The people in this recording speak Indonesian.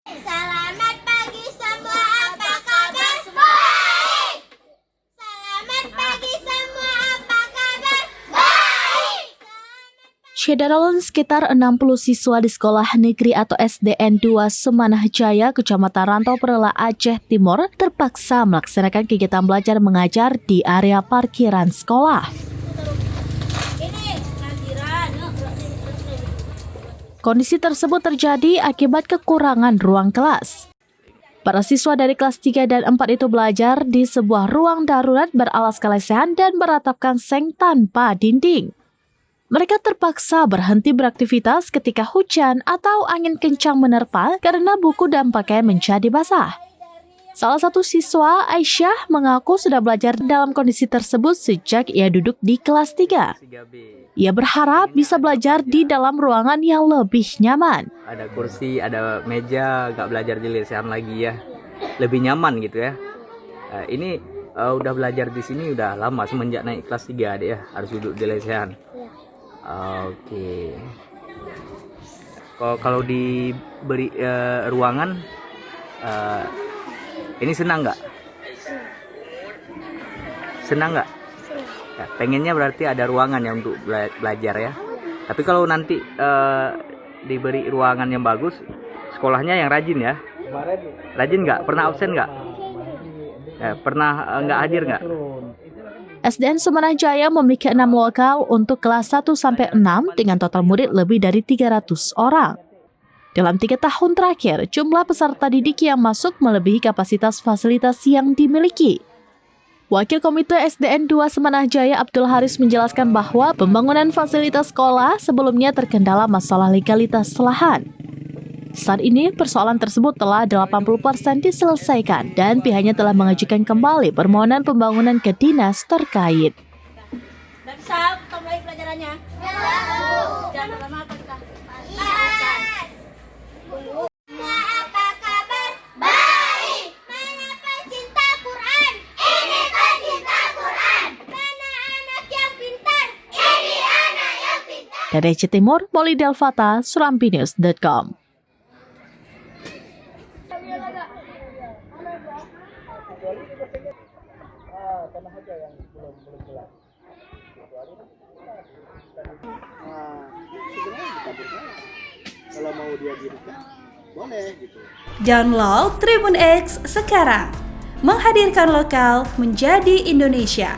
Selamat pagi semua, apa kabar? Baik. Selamat pagi semua, apa kabar? Baik. Syederalun sekitar 60 siswa di Sekolah Negeri atau SDN 2 Semanah Jaya, Kecamatan Rantau Perela, Aceh Timur, terpaksa melaksanakan kegiatan belajar mengajar di area parkiran sekolah. Kondisi tersebut terjadi akibat kekurangan ruang kelas. Para siswa dari kelas 3 dan 4 itu belajar di sebuah ruang darurat beralaskan lesehan dan beratapkan seng tanpa dinding. Mereka terpaksa berhenti beraktivitas ketika hujan atau angin kencang menerpa karena buku dan pakaian menjadi basah. Salah satu siswa, Aisyah, mengaku sudah belajar dalam kondisi tersebut sejak ia duduk di kelas 3. Ia berharap bisa belajar di dalam ruangan yang lebih nyaman. Ada kursi, ada meja, gak belajar di lesehan lagi ya. Lebih nyaman gitu ya. Ini udah belajar di sini udah lama, semenjak naik kelas 3 deh ya, harus duduk di lesehan. Oke. Kalau diberi ruangan, ini senang nggak? Senang nggak? Ya, pengennya berarti ada ruangan ya untuk belajar ya. Tapi kalau nanti diberi ruangan yang bagus, sekolahnya yang rajin ya. Rajin nggak? Pernah absen nggak? Ya, pernah nggak hadir nggak? SDN Semanah Jaya memiliki 6 lokal untuk kelas 1-6 dengan total murid lebih dari 300 orang. Dalam 3 tahun terakhir, jumlah peserta didik yang masuk melebihi kapasitas fasilitas yang dimiliki. Wakil Komite SDN 2 Semanah Jaya Abdul Haris menjelaskan bahwa pembangunan fasilitas sekolah sebelumnya terkendala masalah legalitas lahan. Saat ini, persoalan tersebut telah 80% diselesaikan dan pihaknya telah mengajukan kembali permohonan pembangunan ke dinas terkait. Bisa mulai pelajarannya? Jangan lama apa kita? Apa kabar? Baik. Mana pecinta Quran? Ini pecinta Quran. Mana anak yang pintar? Ini anak yang pintar. Dari Aceh Timur, Molly Delvata, surampinews.com. Kalau mau dia dirikan, boleh gitu. Download Tribun X sekarang, menghadirkan lokal menjadi Indonesia.